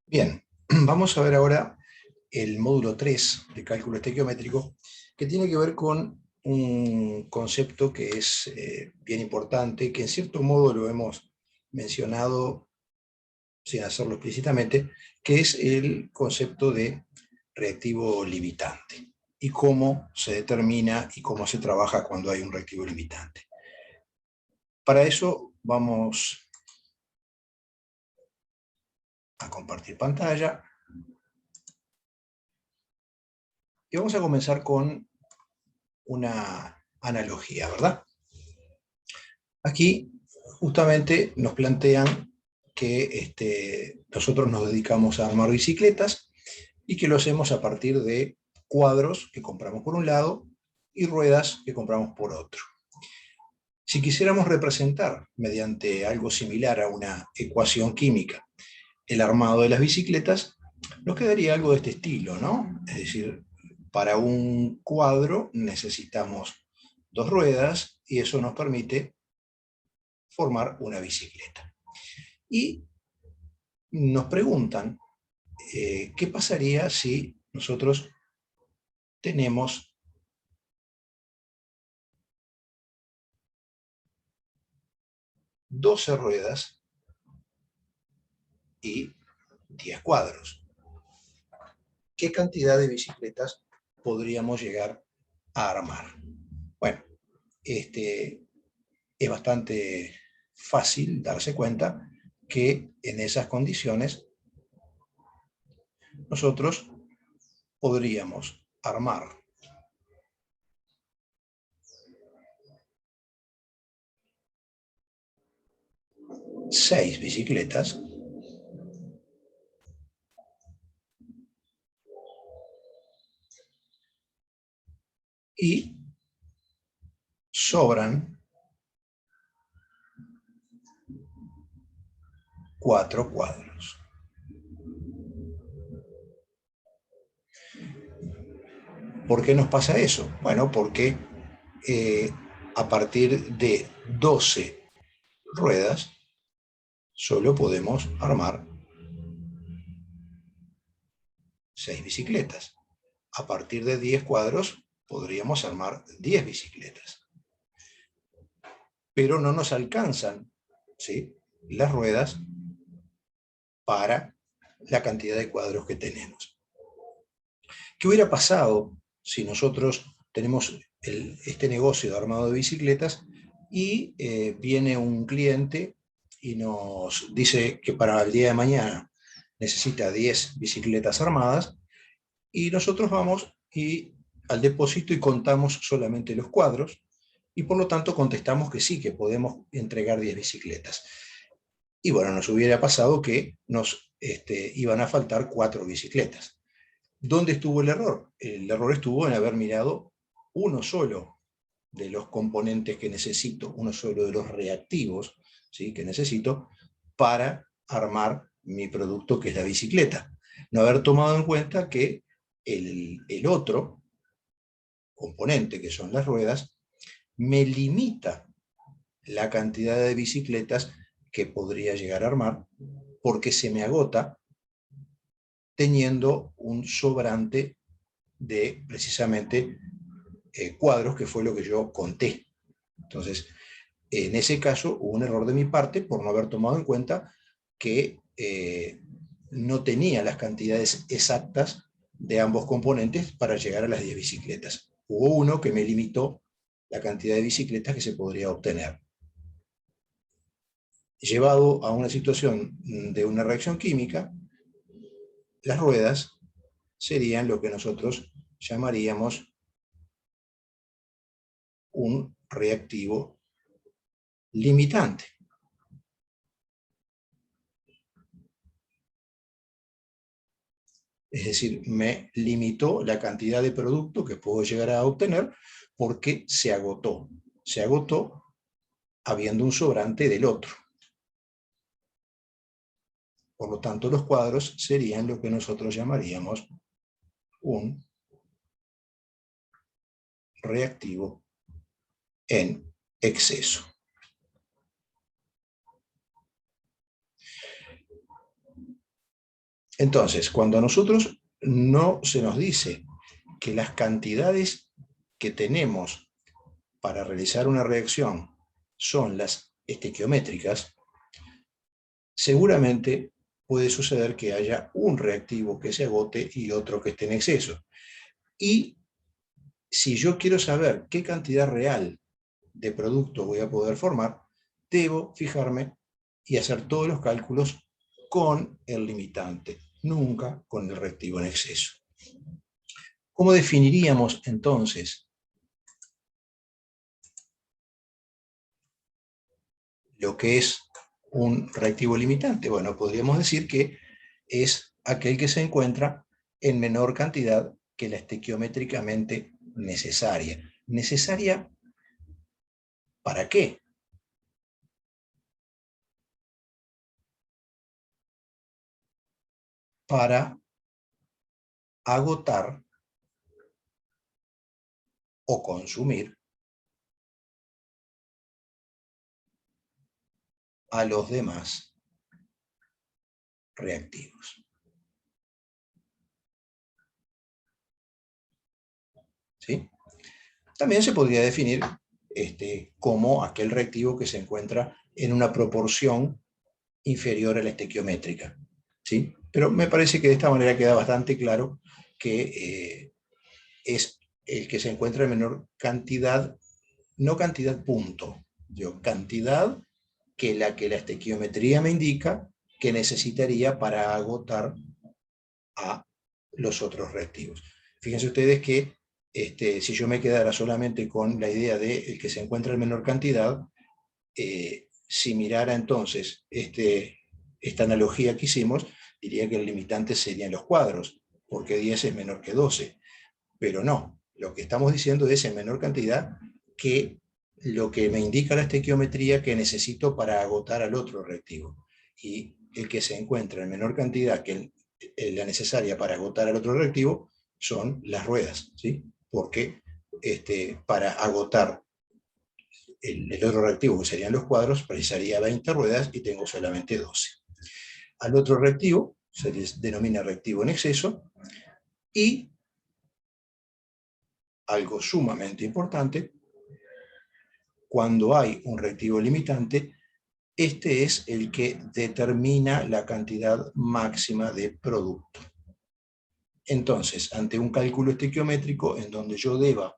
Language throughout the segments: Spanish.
Bien, vamos a ver ahora el módulo 3 de cálculo estequiométrico, que tiene que ver con un concepto que es bien importante, que en cierto modo lo hemos mencionado sin hacerlo explícitamente, que es el concepto de reactivo limitante y cómo se determina y cómo se trabaja cuando hay un reactivo limitante. Para eso vamos a compartir pantalla y vamos a comenzar con una analogía, ¿verdad? Aquí justamente nos plantean que nosotros nos dedicamos a armar bicicletas y que lo hacemos a partir de cuadros que compramos por un lado y ruedas que compramos por otro. Si quisiéramos representar mediante algo similar a una ecuación química el armado de las bicicletas, nos quedaría algo de este estilo, ¿no? Es decir, para un cuadro necesitamos dos ruedas y eso nos permite formar una bicicleta. Y nos preguntan qué pasaría si nosotros tenemos doce ruedas y 10 cuadros. ¿Qué cantidad de bicicletas podríamos llegar a armar? Bueno, es bastante fácil darse cuenta que en esas condiciones nosotros podríamos armar 6 bicicletas y sobran 4 cuadros. ¿Por qué nos pasa eso? Bueno, porque a partir de 12 ruedas solo podemos armar 6 bicicletas. A partir de 10 cuadros podríamos armar 10 bicicletas. Pero no nos alcanzan, ¿sí?, las ruedas para la cantidad de cuadros que tenemos. ¿Qué hubiera pasado si nosotros tenemos este negocio de armado de bicicletas y viene un cliente y nos dice que para el día de mañana necesita 10 bicicletas armadas y nosotros vamos al depósito y contamos solamente los cuadros y por lo tanto contestamos que sí, que podemos entregar 10 bicicletas? Y bueno, nos hubiera pasado que nos iban a faltar 4 bicicletas. ¿Dónde estuvo el error? El error estuvo en haber mirado uno solo de los componentes que necesito, uno solo de los reactivos, ¿sí?, que necesito para armar mi producto, que es la bicicleta. No haber tomado en cuenta que el otro componente, que son las ruedas, me limita la cantidad de bicicletas que podría llegar a armar, porque se me agota teniendo un sobrante de precisamente cuadros, que fue lo que yo conté. Entonces, en ese caso hubo un error de mi parte por no haber tomado en cuenta que no tenía las cantidades exactas de ambos componentes para llegar a las 10 bicicletas. Hubo uno que me limitó la cantidad de bicicletas que se podría obtener. Llevado a una situación de una reacción química, las ruedas serían lo que nosotros llamaríamos un reactivo limitante. Es decir, me limitó la cantidad de producto que puedo llegar a obtener porque se agotó. Se agotó habiendo un sobrante del otro. Por lo tanto, los cuadros serían lo que nosotros llamaríamos un reactivo en exceso. Entonces, cuando a nosotros no se nos dice que las cantidades que tenemos para realizar una reacción son las estequiométricas, seguramente puede suceder que haya un reactivo que se agote y otro que esté en exceso. Y si yo quiero saber qué cantidad real de producto voy a poder formar, debo fijarme y hacer todos los cálculos con el limitante, nunca con el reactivo en exceso. ¿Cómo definiríamos entonces lo que es un reactivo limitante? Bueno, podríamos decir que es aquel que se encuentra en menor cantidad que la estequiométricamente necesaria. ¿Necesaria para qué? Para agotar o consumir a los demás reactivos. ¿Sí? También se podría definir como aquel reactivo que se encuentra en una proporción inferior a la estequiométrica. ¿Sí? Pero me parece que de esta manera queda bastante claro que es el que se encuentra en menor cantidad, no cantidad punto, yo, cantidad que la estequiometría me indica que necesitaría para agotar a los otros reactivos. Fíjense ustedes que si yo me quedara solamente con la idea de el que se encuentra en menor cantidad, si mirara entonces esta analogía que hicimos, diría que el limitante serían los cuadros, porque 10 es menor que 12. Pero no, lo que estamos diciendo es en menor cantidad que lo que me indica la estequiometría que necesito para agotar al otro reactivo. Y el que se encuentra en menor cantidad que la necesaria para agotar al otro reactivo son las ruedas, ¿sí? Porque para agotar el otro reactivo, que serían los cuadros, precisaría 20 ruedas y tengo solamente 12. Al otro reactivo se les denomina reactivo en exceso y algo sumamente importante, cuando hay un reactivo limitante, este es el que determina la cantidad máxima de producto. Entonces, ante un cálculo estequiométrico en donde yo deba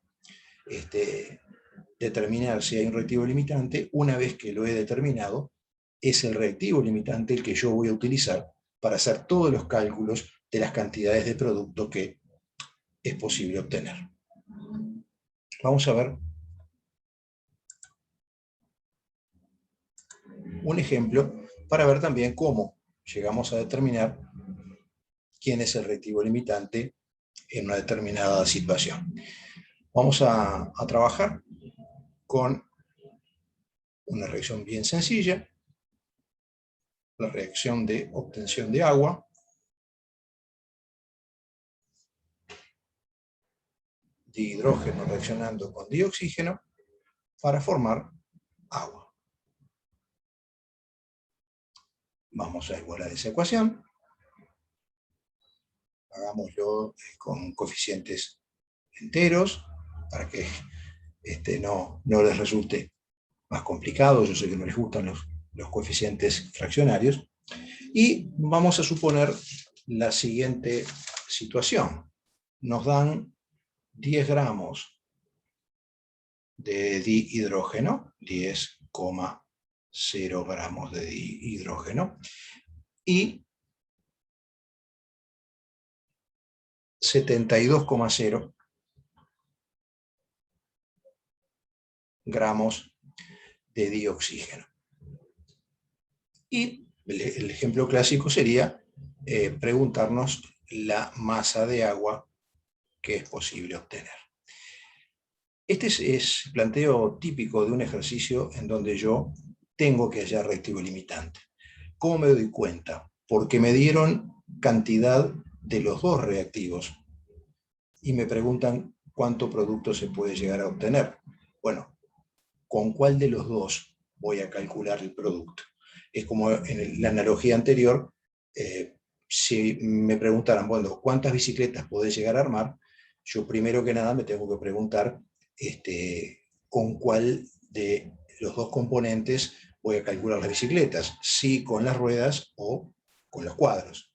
determinar si hay un reactivo limitante, una vez que lo he determinado, es el reactivo limitante el que yo voy a utilizar para hacer todos los cálculos de las cantidades de producto que es posible obtener. Vamos a ver un ejemplo para ver también cómo llegamos a determinar quién es el reactivo limitante en una determinada situación. Vamos a trabajar con una reacción bien sencilla, la reacción de obtención de agua. Dihidrógeno reaccionando con dioxígeno para formar agua. Vamos a igualar esa ecuación. Hagámoslo con coeficientes enteros para que no les resulte más complicado. Yo sé que no les gustan los coeficientes fraccionarios. Y vamos a suponer la siguiente situación. Nos dan 10 gramos de dihidrógeno, 10,0 gramos de dihidrógeno, y 72,0 gramos de dioxígeno. Y el ejemplo clásico sería preguntarnos la masa de agua que es posible obtener. Este es planteo típico de un ejercicio en donde yo tengo que hallar reactivo limitante. ¿Cómo me doy cuenta? Porque me dieron cantidad de los dos reactivos y me preguntan cuánto producto se puede llegar a obtener. Bueno, ¿con cuál de los dos voy a calcular el producto? Es como en la analogía anterior, si me preguntaran, bueno, ¿cuántas bicicletas podés llegar a armar? Yo primero que nada me tengo que preguntar con cuál de los dos componentes voy a calcular las bicicletas, si con las ruedas o con los cuadros.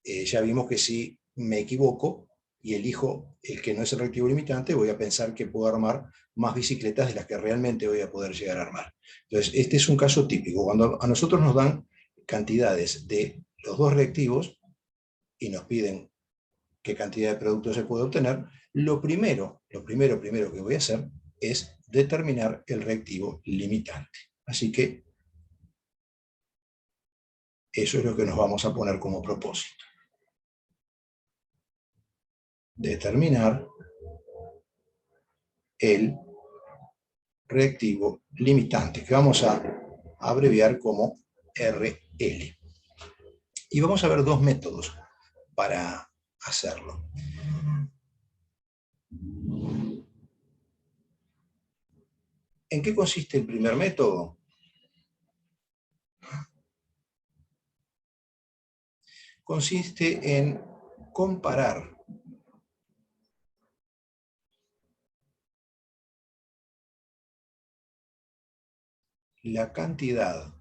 Ya vimos que si me equivoco y elijo el que no es el reactivo limitante, voy a pensar que puedo armar más bicicletas de las que realmente voy a poder llegar a armar. Entonces, este es un caso típico. Cuando a nosotros nos dan cantidades de los dos reactivos y nos piden qué cantidad de producto se puede obtener, lo primero que voy a hacer es determinar el reactivo limitante. Así que eso es lo que nos vamos a poner como propósito. Determinar el reactivo limitante, que vamos a abreviar como RL. Y vamos a ver dos métodos para hacerlo. ¿En qué consiste el primer método? Consiste en comparar la cantidad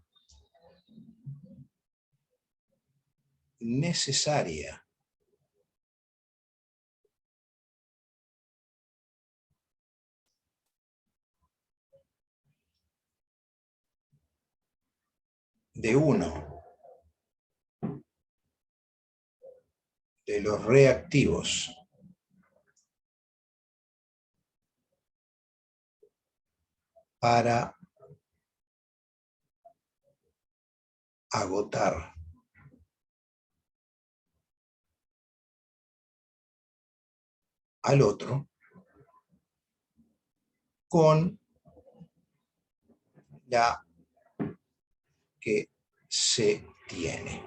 necesaria de uno de los reactivos para agotar al otro con la que se tiene.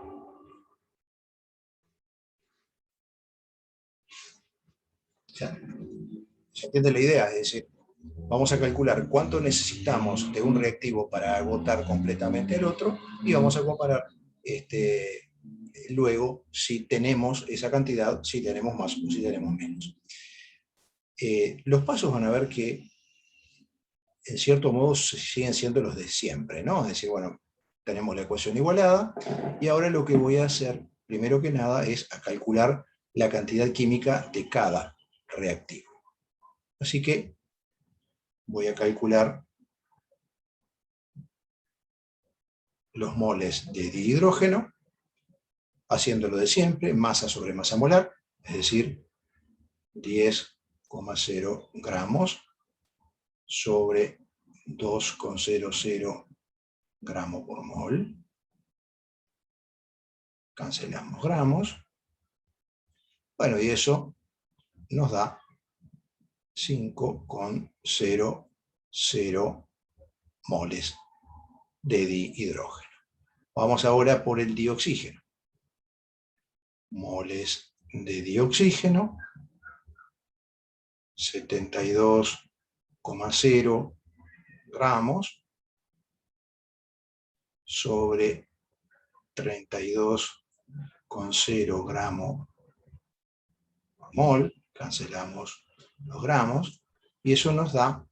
¿Se entiende la idea? Es decir, vamos a calcular cuánto necesitamos de un reactivo para agotar completamente el otro y vamos a comparar luego si tenemos esa cantidad, si tenemos más o si tenemos menos. Los pasos van a ver que en cierto modo siguen siendo los de siempre, ¿no? Es decir, bueno, tenemos la ecuación igualada y ahora lo que voy a hacer, primero que nada, es a calcular la cantidad química de cada reactivo. Así que voy a calcular los moles de dihidrógeno, haciéndolo de siempre, masa sobre masa molar, es decir, 10,0 gramos sobre 2,00 gramos por mol. Cancelamos gramos. Bueno, y eso nos da 5,00 moles de dihidrógeno. Vamos ahora por el dioxígeno. Moles de dioxígeno, 72,0 gramos sobre 32,0 gramos por mol. Cancelamos los gramos y eso nos da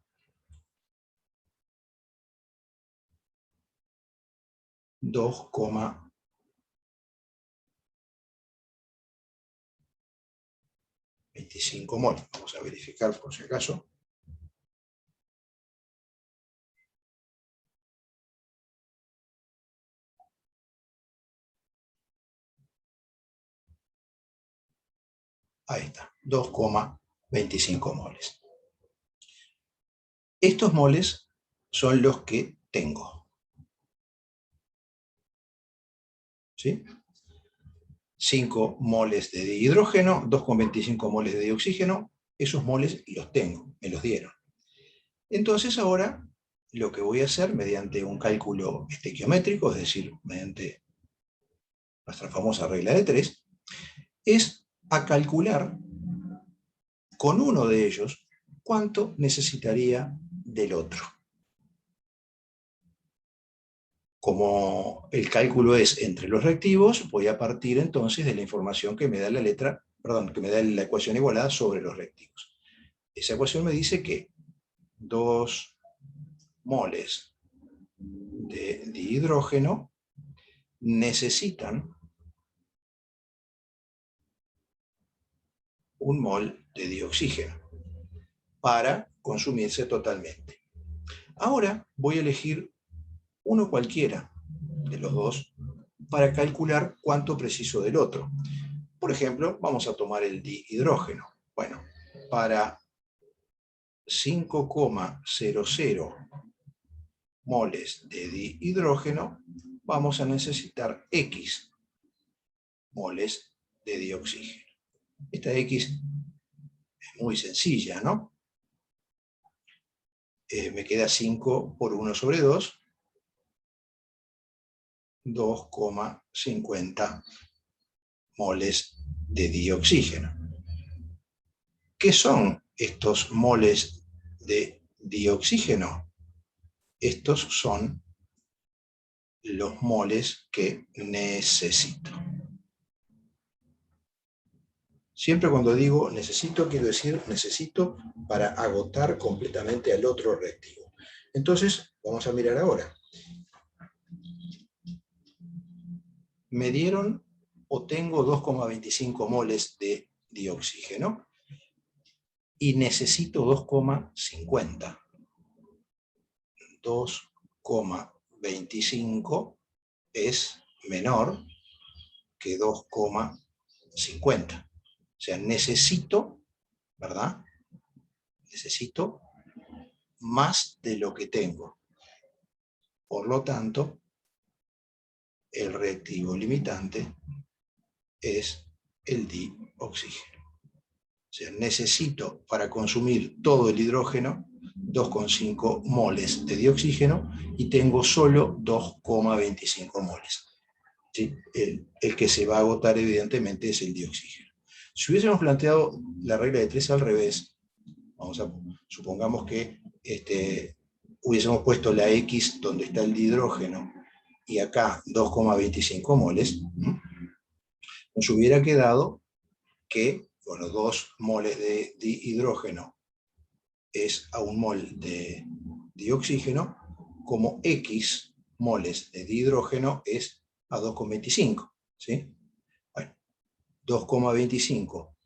2,25 mol. Vamos a verificar por si acaso. Ahí está, 2,25 moles. Estos moles son los que tengo. ¿Sí? 5 moles de dihidrógeno, 2,25 moles de dioxígeno, esos moles los tengo, me los dieron. Entonces ahora lo que voy a hacer mediante un cálculo estequiométrico, es decir, mediante nuestra famosa regla de 3, es a calcular con uno de ellos cuánto necesitaría del otro. Como el cálculo es entre los reactivos, voy a partir entonces de la información que me da que me da la ecuación igualada sobre los reactivos. Esa ecuación me dice que 2 moles de dihidrógeno necesitan 1 mol de dioxígeno para consumirse totalmente. Ahora voy a elegir uno cualquiera de los dos para calcular cuánto preciso del otro. Por ejemplo, vamos a tomar el dihidrógeno. Bueno, para 5,00 moles de dihidrógeno vamos a necesitar X moles de dioxígeno. Esta X es muy sencilla, ¿no? Me queda 5 por 1 sobre 2, 2,50 moles de dioxígeno. ¿Qué son estos moles de dioxígeno? Estos son los moles que necesito. Siempre cuando digo necesito, quiero decir necesito para agotar completamente al otro reactivo. Entonces, vamos a mirar ahora. Me dieron o tengo 2,25 moles de dioxígeno y necesito 2,50. 2,25 es menor que 2,50. O sea, necesito, ¿verdad? Necesito más de lo que tengo. Por lo tanto, el reactivo limitante es el dioxígeno. O sea, necesito para consumir todo el hidrógeno 2,5 moles de dioxígeno y tengo solo 2,25 moles. ¿Sí? El que se va a agotar evidentemente es el dioxígeno. Si hubiésemos planteado la regla de 3 al revés, supongamos que hubiésemos puesto la X donde está el dihidrógeno y acá 2,25 moles, nos hubiera quedado que, bueno, 2 moles de dihidrógeno es a 1 mol de dioxígeno, como X moles de dihidrógeno es a 2,25, ¿sí? Bueno, 2,25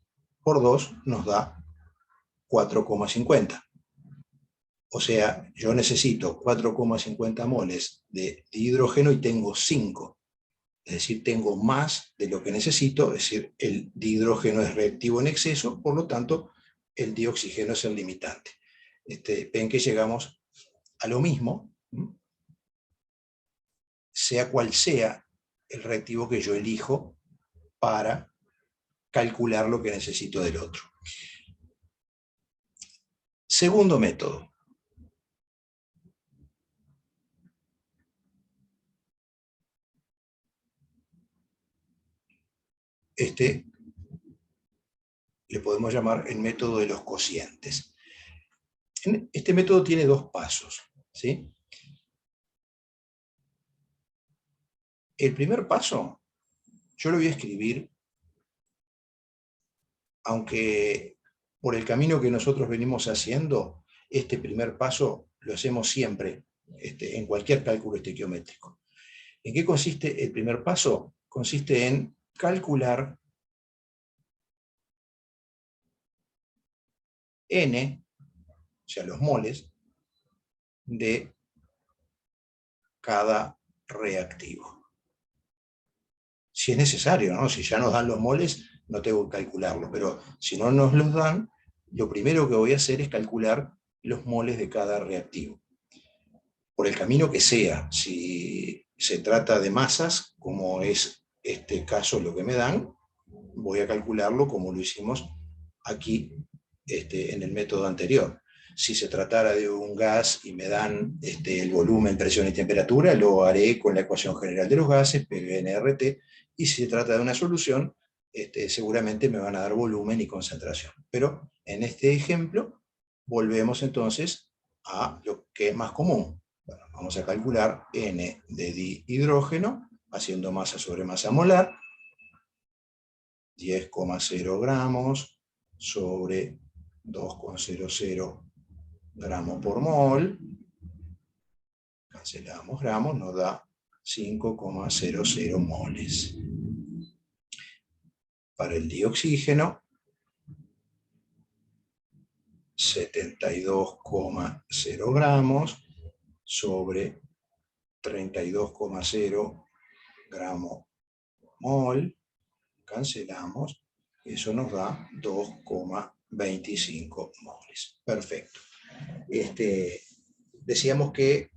por 2 nos da 4,50. O sea, yo necesito 4,50 moles de dihidrógeno y tengo 5. Es decir, tengo más de lo que necesito, es decir, el dihidrógeno es reactivo en exceso, por lo tanto, el dioxígeno es el limitante. Ven que llegamos a lo mismo, sea cual sea el reactivo que yo elijo para calcular lo que necesito del otro. Segundo método. Le podemos llamar el método de los cocientes. Este método tiene 2 pasos, ¿sí? El primer paso, yo lo voy a escribir, aunque por el camino que nosotros venimos haciendo, este primer paso lo hacemos siempre, en cualquier cálculo estequiométrico. ¿En qué consiste el primer paso? Consiste en calcular N, o sea, los moles, de cada reactivo. Si es necesario, ¿no? Si ya nos dan los moles, no tengo que calcularlo, pero si no nos los dan, lo primero que voy a hacer es calcular los moles de cada reactivo. Por el camino que sea, si se trata de masas, como es este caso lo que me dan, voy a calcularlo como lo hicimos aquí en el método anterior. Si se tratara de un gas y me dan el volumen, presión y temperatura, lo haré con la ecuación general de los gases, PV-NRT, y si se trata de una solución, seguramente me van a dar volumen y concentración. Pero en este ejemplo, volvemos entonces a lo que es más común. Bueno, vamos a calcular N de dihidrógeno, haciendo masa sobre masa molar, 10,0 gramos sobre 2,00 gramos por mol. Cancelamos gramos, nos da 5,00 moles. Para el dioxígeno, 72,0 gramos sobre 32,0 gramos mol. Cancelamos, eso nos da 2,25 moles. Perfecto. Decíamos que,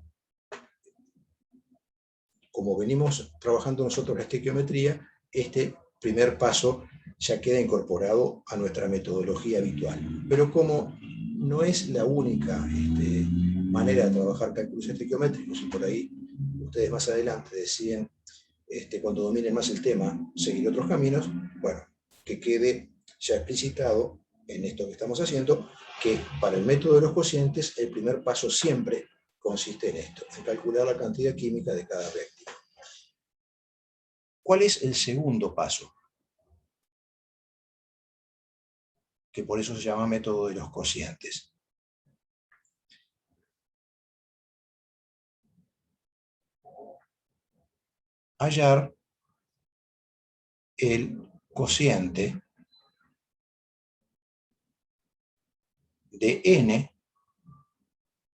como venimos trabajando nosotros la estequiometría, este primer paso ya queda incorporado a nuestra metodología habitual. Pero como no es la única manera de trabajar cálculos estequiométricos, y por ahí ustedes más adelante deciden, cuando dominen más el tema, seguir otros caminos, bueno, que quede ya explicitado en esto que estamos haciendo, que para el método de los cocientes, el primer paso siempre consiste en esto, en calcular la cantidad química de cada reactivo. ¿Cuál es el segundo paso? Que por eso se llama método de los cocientes. Hallar el cociente de N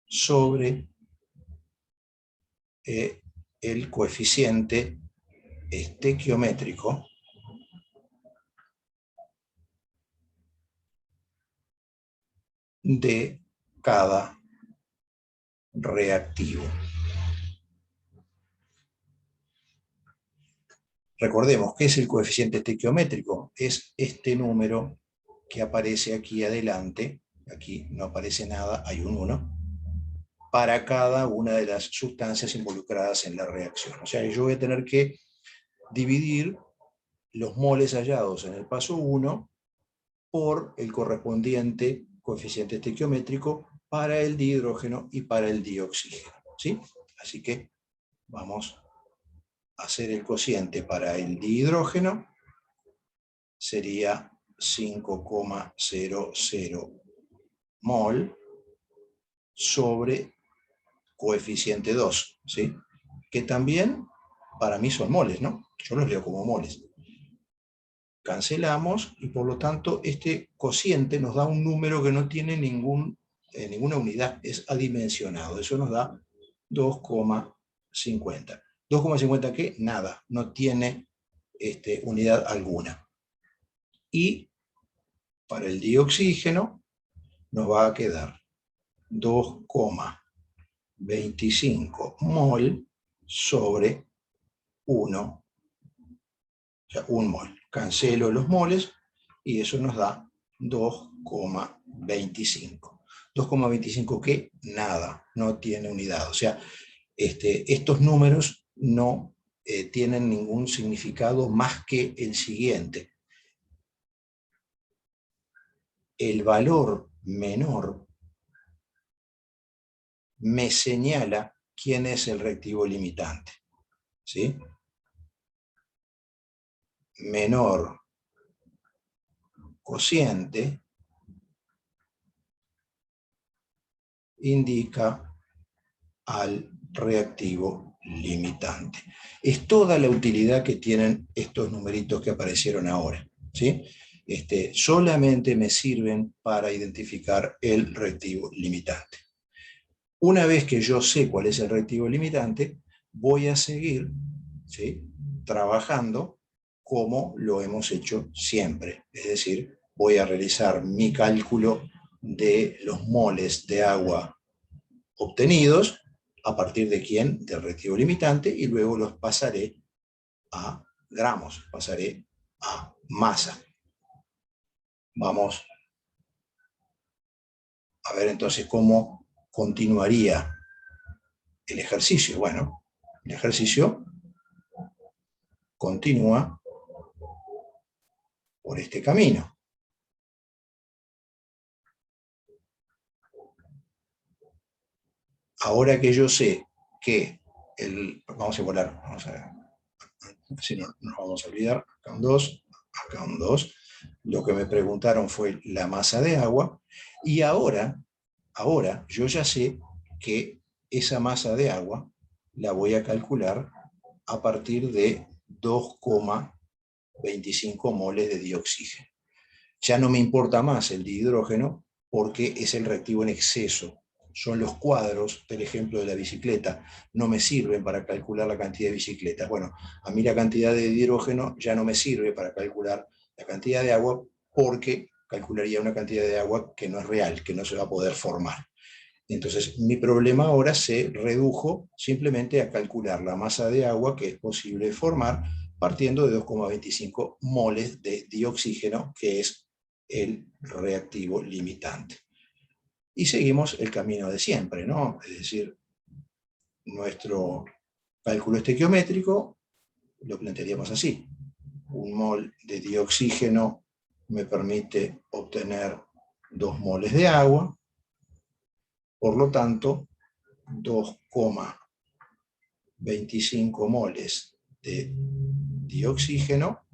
sobre el coeficiente estequiométrico de cada reactivo. Recordemos, ¿qué es el coeficiente estequiométrico? Es este número que aparece aquí adelante, aquí no aparece nada, hay un 1, para cada una de las sustancias involucradas en la reacción. O sea, yo voy a tener que dividir los moles hallados en el paso 1 por el correspondiente coeficiente estequiométrico para el dihidrógeno y para el dioxígeno, ¿sí? Así que vamos a hacer el cociente para el dihidrógeno, sería 5,00 mol sobre coeficiente 2, ¿sí? Que también para mí son moles, ¿no? Yo los leo como moles. Cancelamos y por lo tanto este cociente nos da un número que no tiene ninguna unidad, es adimensionado. Eso nos da 2,50. ¿2,50 qué? Nada, no tiene unidad alguna. Y para el dioxígeno nos va a quedar 2,25 mol sobre 1, o sea, 1 mol. Cancelo los moles y eso nos da 2,25. 2,25 que nada, no tiene unidad. O sea, estos números no tienen ningún significado más que el siguiente. El valor menor me señala quién es el reactivo limitante, ¿sí? Menor cociente indica al reactivo limitante. Es toda la utilidad que tienen estos numeritos que aparecieron ahora, ¿sí? Solamente me sirven para identificar el reactivo limitante. Una vez que yo sé cuál es el reactivo limitante, voy a seguir, ¿sí?, trabajando como lo hemos hecho siempre. Es decir, voy a realizar mi cálculo de los moles de agua obtenidos, a partir de quién, del reactivo limitante, y luego los pasaré a gramos, pasaré a masa. Vamos a ver entonces cómo continuaría el ejercicio. Bueno, el ejercicio continúa por este camino. Ahora que yo sé que vamos a volar, si no nos vamos a olvidar, acá un 2, acá un 2. Lo que me preguntaron fue la masa de agua, y ahora yo ya sé que esa masa de agua la voy a calcular a partir de 2,25 moles de dioxígeno. Ya no me importa más el dihidrógeno porque es el reactivo en exceso. Son los cuadros del ejemplo de la bicicleta. No me sirven para calcular la cantidad de bicicletas. Bueno, a mí la cantidad de hidrógeno ya no me sirve para calcular la cantidad de agua porque calcularía una cantidad de agua que no es real, que no se va a poder formar. Entonces, mi problema ahora se redujo simplemente a calcular la masa de agua que es posible formar partiendo de 2,25 moles de dioxígeno, que es el reactivo limitante. Y seguimos el camino de siempre, ¿no? Es decir, nuestro cálculo estequiométrico lo plantearíamos así. Un mol de dioxígeno me permite obtener 2 moles de agua, por lo tanto, 2,25 moles de dioxígeno,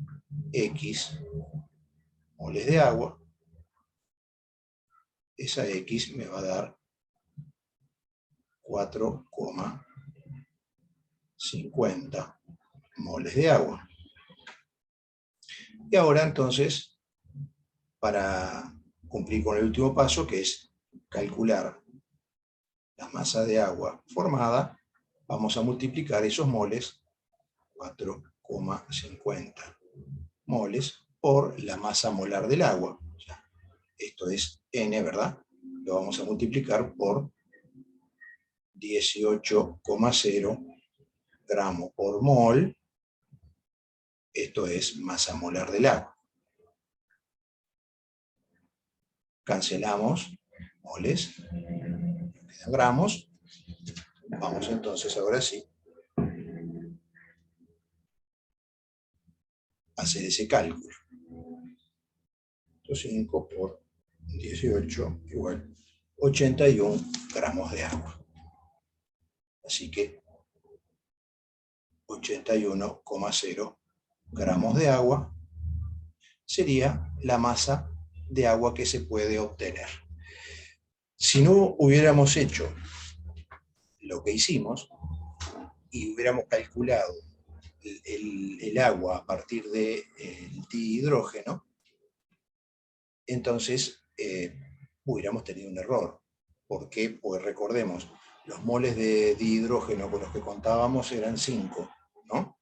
X moles de agua. Esa X me va a dar 4,50 moles de agua. Y ahora entonces, para cumplir con el último paso, que es calcular la masa de agua formada, vamos a multiplicar esos moles, 4,50 moles, por la masa molar del agua. O sea, esto es N, ¿verdad? Lo vamos a multiplicar por 18,0 gramos por mol. Esto es masa molar del agua. Cancelamos moles, quedan gramos. Vamos entonces ahora sí a hacer ese cálculo. 5 por 18 igual 81 gramos de agua. Así que 81,0 gramos de agua sería la masa de agua que se puede obtener. Si no hubiéramos hecho lo que hicimos y hubiéramos calculado el agua a partir del dihidrógeno, entonces hubiéramos tenido un error. ¿Por qué? Pues recordemos, los moles de dihidrógeno con los que contábamos eran 5, ¿no?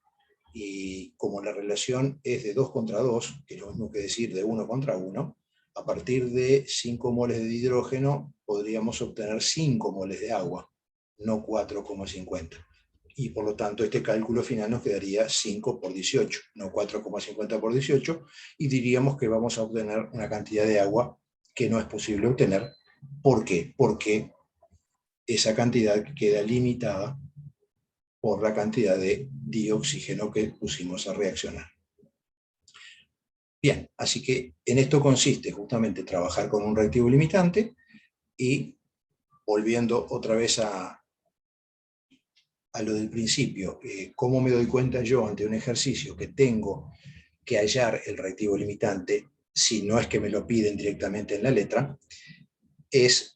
Y como la relación es de 2 contra 2, que es lo mismo que decir de 1 contra 1, a partir de 5 moles de hidrógeno podríamos obtener 5 moles de agua, no 4,50. Y por lo tanto este cálculo final nos quedaría 5 por 18, no 4,50 por 18, y diríamos que vamos a obtener una cantidad de agua que no es posible obtener. ¿Por qué? Porque esa cantidad queda limitada por la cantidad de dioxígeno que pusimos a reaccionar. Bien, así que en esto consiste justamente trabajar con un reactivo limitante, y volviendo otra vez a lo del principio, ¿cómo me doy cuenta yo ante un ejercicio que tengo que hallar el reactivo limitante, si no es que me lo piden directamente en la letra? Es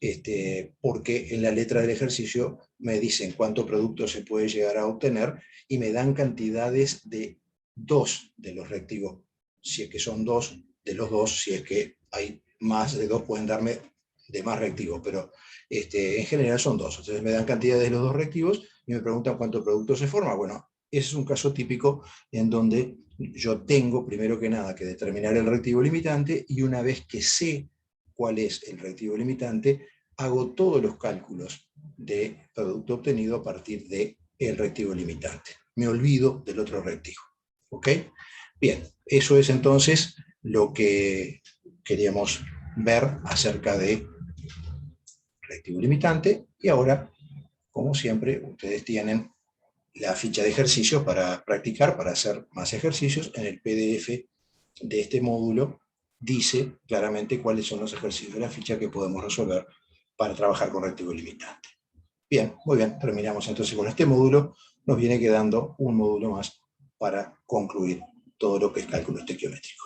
porque en la letra del ejercicio me dicen cuánto producto se puede llegar a obtener y me dan cantidades de 2 de los reactivos. Si es que son 2 de los 2, si es que hay más de 2 pueden darme de más reactivos, pero en general son 2. Entonces me dan cantidades de los 2 reactivos y me preguntan cuánto producto se forma. Bueno, ese es un caso típico en donde yo tengo primero que nada que determinar el reactivo limitante, y una vez que sé cuál es el reactivo limitante, hago todos los cálculos de producto obtenido a partir del reactivo limitante. Me olvido del otro reactivo. ¿Ok? Bien, eso es entonces lo que queríamos ver acerca de reactivo limitante, y ahora, como siempre, ustedes tienen la ficha de ejercicios para practicar, para hacer más ejercicios. En el PDF de este módulo dice claramente cuáles son los ejercicios de la ficha que podemos resolver para trabajar con reactivo limitante. Bien, muy bien, terminamos entonces con este módulo. Nos viene quedando un módulo más para concluir todo lo que es cálculo estequiométrico.